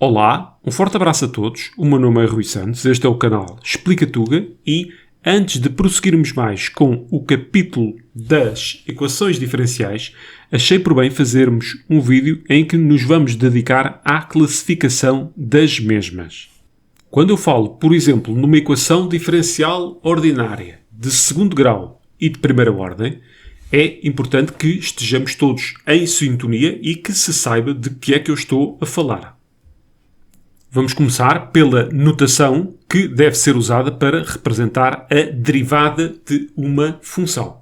Olá, um forte abraço a todos, o meu nome é Rui Santos, este é o canal Explica Tuga e antes de prosseguirmos mais com o capítulo das equações diferenciais, achei por bem fazermos um vídeo em que nos vamos dedicar à classificação das mesmas. Quando eu falo, por exemplo, numa equação diferencial ordinária de segundo grau e de primeira ordem, é importante que estejamos todos em sintonia e que se saiba de que é que eu estou a falar. Vamos começar pela notação que deve ser usada para representar a derivada de uma função.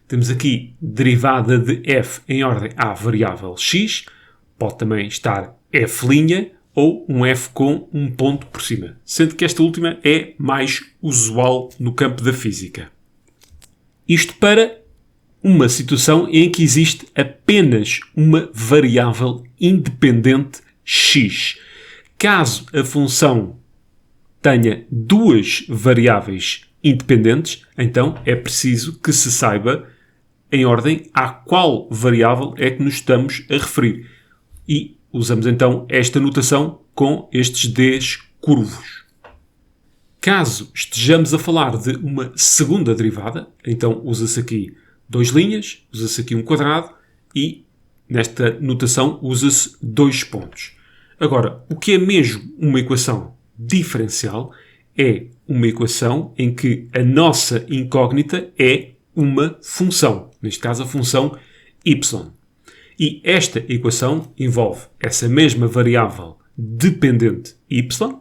Temos aqui derivada de f em ordem à variável x, pode também estar f' ou um f com um ponto por cima, sendo que esta última é mais usual no campo da física. Isto para uma situação em que existe apenas uma variável independente x. Caso a função tenha duas variáveis independentes, então é preciso que se saiba em ordem a qual variável é que nos estamos a referir. E usamos então esta notação com estes Ds curvos. Caso estejamos a falar de uma segunda derivada, então usa-se aqui 2 linhas, usa-se aqui um quadrado e nesta notação usa-se 2 pontos. Agora, o que é mesmo uma equação diferencial é uma equação em que a nossa incógnita é uma função, neste caso a função y. E esta equação envolve essa mesma variável dependente y,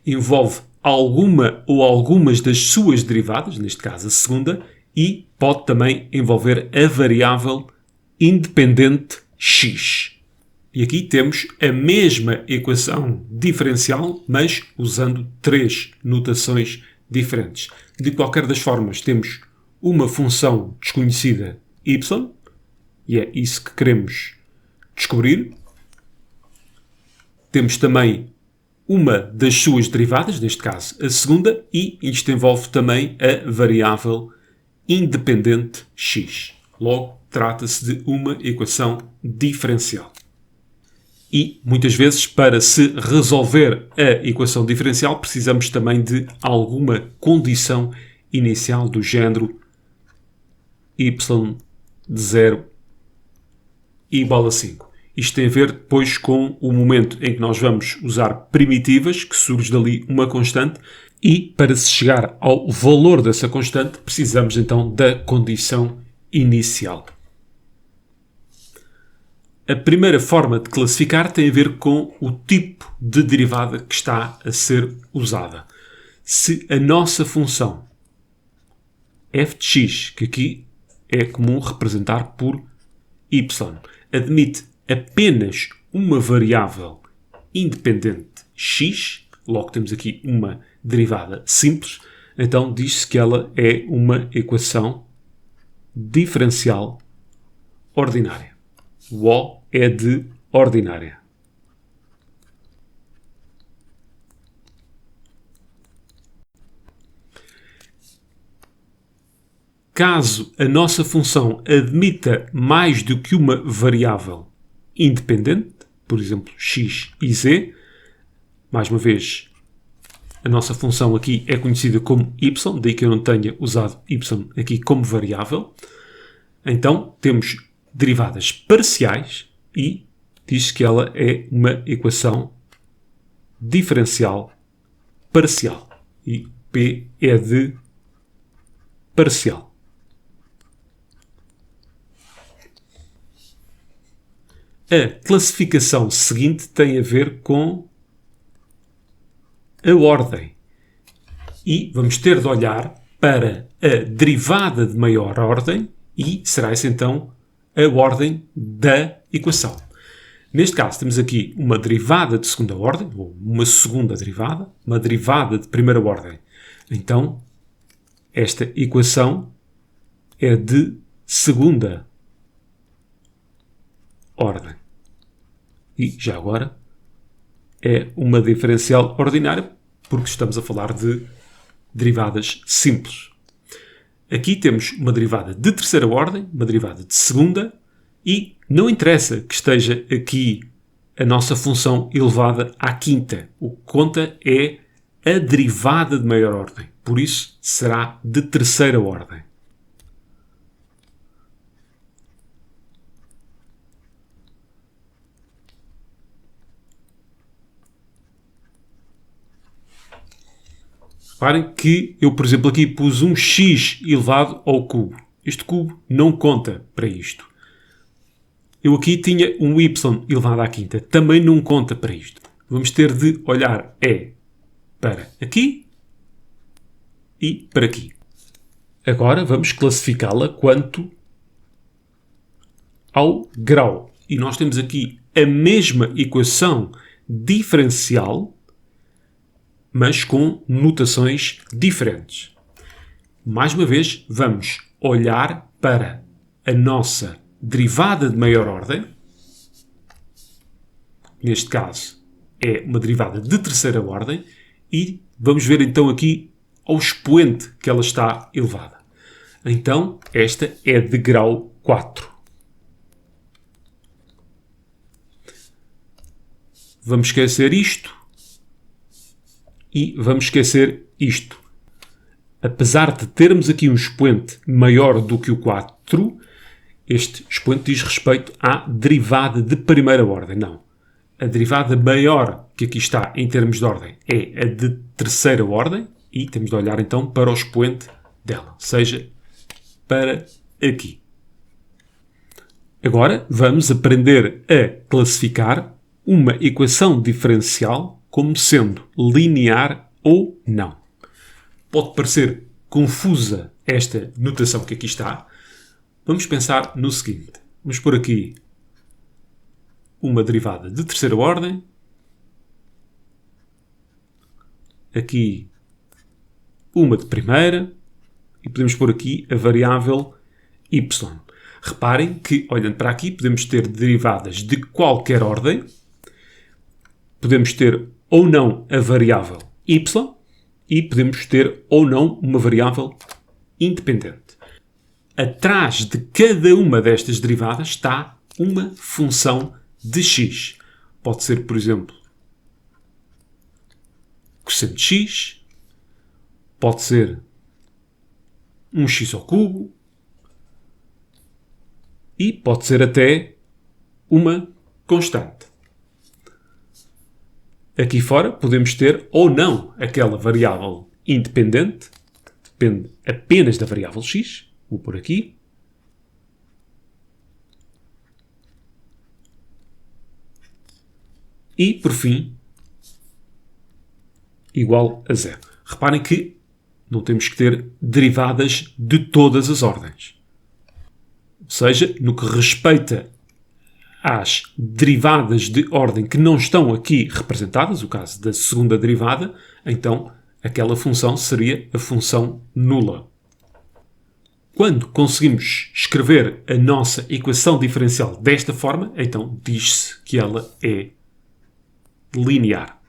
envolve alguma ou algumas das suas derivadas, neste caso a segunda, e pode também envolver a variável independente x. E aqui temos a mesma equação diferencial, mas usando 3 notações diferentes. De qualquer das formas, temos uma função desconhecida y, e é isso que queremos descobrir. Temos também uma das suas derivadas, neste caso a segunda, e isto envolve também a variável independente x. Logo, trata-se de uma equação diferencial. E, muitas vezes, para se resolver a equação diferencial, precisamos também de alguma condição inicial do género y de 0 igual a 5. Isto tem a ver depois com o momento em que nós vamos usar primitivas, que surge dali uma constante, e para se chegar ao valor dessa constante, precisamos então da condição inicial. A primeira forma de classificar tem a ver com o tipo de derivada que está a ser usada. Se a nossa função f de x, que aqui é comum representar por y, admite apenas uma variável independente x, logo temos aqui uma derivada simples, então diz-se que ela é uma equação diferencial ordinária. O O é de ordinária. Caso a nossa função admita mais do que uma variável independente, por exemplo, x e z, mais uma vez, a nossa função aqui é conhecida como y, daí que eu não tenha usado y aqui como variável, então temos derivadas parciais e diz que ela é uma equação diferencial parcial. E P é de parcial. A classificação seguinte tem a ver com a ordem. E vamos ter de olhar para a derivada de maior ordem e será essa então a ordem da equação. Neste caso temos aqui uma derivada de segunda ordem, ou uma segunda derivada, uma derivada de primeira ordem. Então, esta equação é de segunda ordem. E, já agora, é uma diferencial ordinária, porque estamos a falar de derivadas simples. Aqui temos uma derivada de terceira ordem, uma derivada de segunda, e não interessa que esteja aqui a nossa função elevada à quinta. O que conta é a derivada de maior ordem. Por isso, será de terceira ordem. Reparem que eu, por exemplo, aqui pus um x elevado ao cubo. Este cubo não conta para isto. Eu aqui tinha um y elevado à quinta. Também não conta para isto. Vamos ter de olhar para aqui e para aqui. Agora vamos classificá-la quanto ao grau. E nós temos aqui a mesma equação diferencial, mas com notações diferentes. Mais uma vez, vamos olhar para a nossa derivada de maior ordem. Neste caso, é uma derivada de terceira ordem. E vamos ver então aqui ao expoente que ela está elevada. Então, esta é de grau 4. Vamos esquecer isto. E vamos esquecer isto. Apesar de termos aqui um expoente maior do que o 4, este expoente diz respeito à derivada de primeira ordem. Não. A derivada maior que aqui está em termos de ordem é a de terceira ordem e temos de olhar então para o expoente dela, seja para aqui. Agora vamos aprender a classificar uma equação diferencial como sendo linear ou não. Pode parecer confusa esta notação que aqui está. Vamos pensar no seguinte. Vamos pôr aqui uma derivada de terceira ordem. Aqui uma de primeira. E podemos pôr aqui a variável y. Reparem que, olhando para aqui, podemos ter derivadas de qualquer ordem. Podemos ter ou não a variável y e podemos ter ou não uma variável independente. Atrás de cada uma destas derivadas está uma função de x. Pode ser, por exemplo, cosseno de x, pode ser um x ao cubo e pode ser até uma constante. Aqui fora podemos ter ou não aquela variável independente, que depende apenas da variável x. Vou pôr aqui. E, por fim, igual a zero. Reparem que não temos que ter derivadas de todas as ordens. Ou seja, no que respeita às derivadas de ordem que não estão aqui representadas, o caso da segunda derivada, então aquela função seria a função nula. Quando conseguimos escrever a nossa equação diferencial desta forma, então diz-se que ela é linear.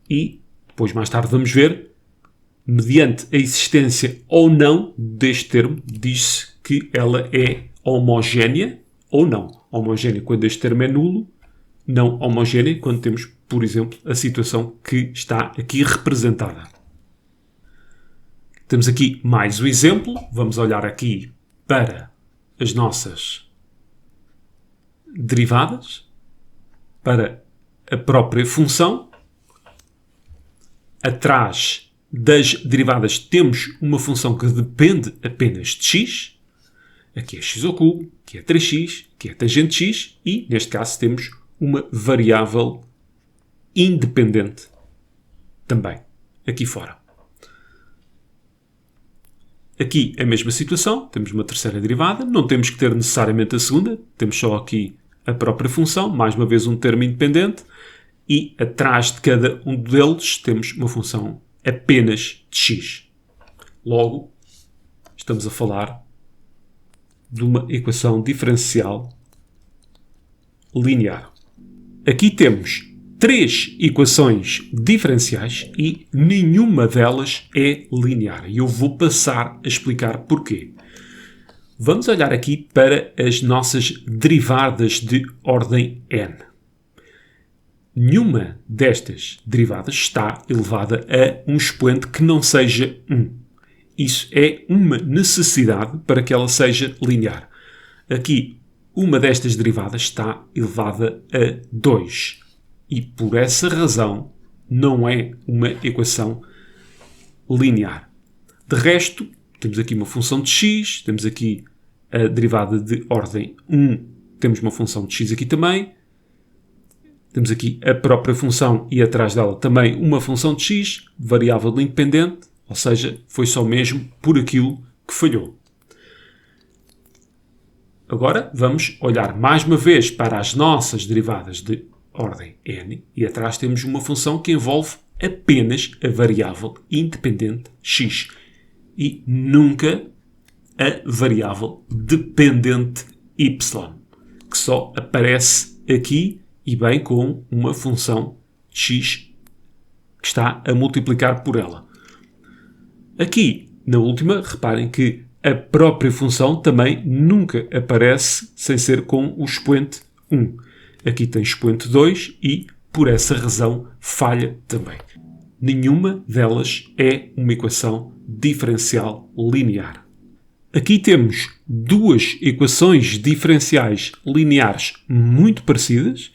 E depois, mais tarde, vamos ver, mediante a existência ou não deste termo, diz-se que ela é homogénea ou não. Homogénea quando este termo é nulo, não homogénea quando temos, por exemplo, a situação que está aqui representada. Temos aqui mais um exemplo. Vamos olhar aqui para as nossas derivadas, para a própria função. Atrás das derivadas temos uma função que depende apenas de x. Aqui é x ao cubo, aqui é 3x, aqui é tangente de x e, neste caso, temos uma variável independente também, aqui fora. Aqui a mesma situação, temos uma terceira derivada, não temos que ter necessariamente a segunda, temos só aqui a própria função, mais uma vez um termo independente, e atrás de cada um deles temos uma função apenas de x. Logo, estamos a falar de uma equação diferencial linear. Aqui temos 3 equações diferenciais e nenhuma delas é linear. E eu vou passar a explicar porquê. Vamos olhar aqui para as nossas derivadas de ordem n. Nenhuma destas derivadas está elevada a um expoente que não seja 1. Isso é uma necessidade para que ela seja linear. Aqui, uma destas derivadas está elevada a 2. E por essa razão não é uma equação linear. De resto, temos aqui uma função de x, temos aqui a derivada de ordem 1, temos uma função de x aqui também, temos aqui a própria função e atrás dela também uma função de x, variável independente, ou seja, foi só mesmo por aquilo que falhou. Agora vamos olhar mais uma vez para as nossas derivadas de ordem n e atrás temos uma função que envolve apenas a variável independente x e nunca a variável dependente y, que só aparece aqui e bem com uma função x que está a multiplicar por ela. Aqui, na última, reparem que a própria função também nunca aparece sem ser com o expoente 1. Aqui tem expoente 2 e, por essa razão, falha também. Nenhuma delas é uma equação diferencial linear. Aqui temos duas equações diferenciais lineares muito parecidas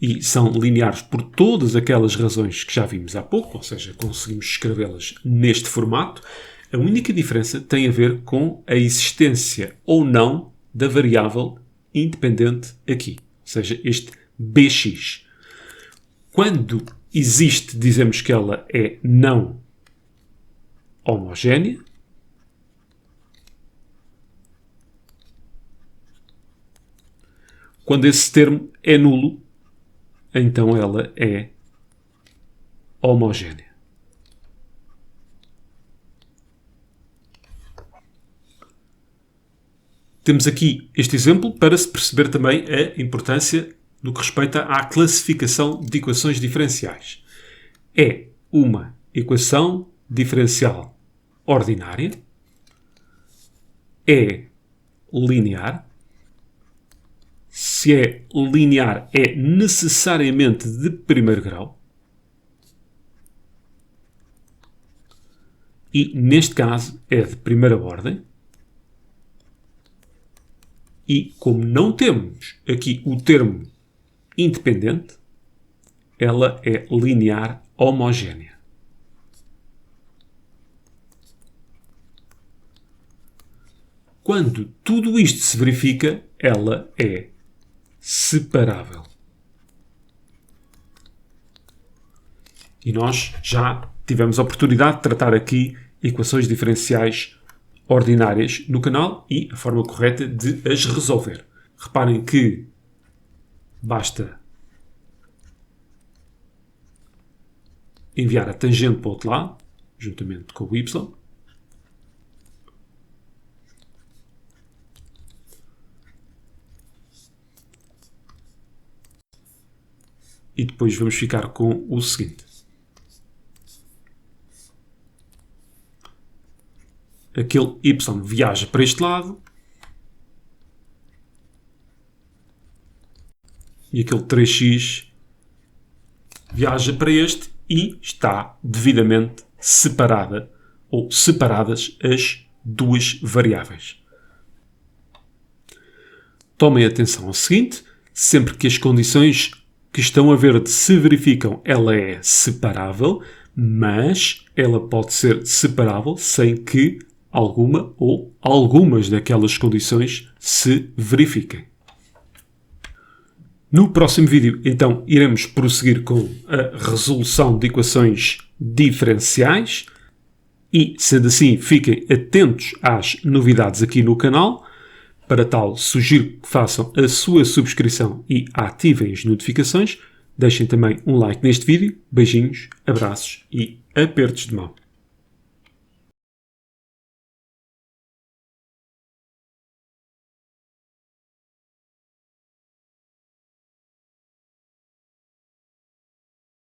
e são lineares por todas aquelas razões que já vimos há pouco, ou seja, conseguimos escrevê-las neste formato. A única diferença tem a ver com a existência ou não da variável independente aqui, ou seja, este bx. Quando existe, dizemos que ela é não homogénea. Quando esse termo é nulo, então ela é homogénea. Temos aqui este exemplo para se perceber também a importância no que respeita à classificação de equações diferenciais. É uma equação diferencial ordinária, é linear. Se é linear, é necessariamente de primeiro grau. E, neste caso, é de primeira ordem. E, como não temos aqui o termo independente, ela é linear homogénea. Quando tudo isto se verifica, ela é separável. E nós já tivemos a oportunidade de tratar aqui equações diferenciais ordinárias no canal e a forma correta de as resolver. Reparem que basta enviar a tangente para o outro lado, juntamente com o y. E depois vamos ficar com o seguinte. Aquele y viaja para este lado. E aquele 3x viaja para este e está devidamente separada ou separadas as duas variáveis. Tomem atenção ao seguinte, sempre que as condições que estão a verde se verificam, ela é separável, mas ela pode ser separável sem que alguma ou algumas daquelas condições se verifiquem. No próximo vídeo, então, iremos prosseguir com a resolução de equações diferenciais e, sendo assim, fiquem atentos às novidades aqui no canal. Para tal, sugiro que façam a sua subscrição e ativem as notificações. Deixem também um like neste vídeo. Beijinhos, abraços e apertos de mão.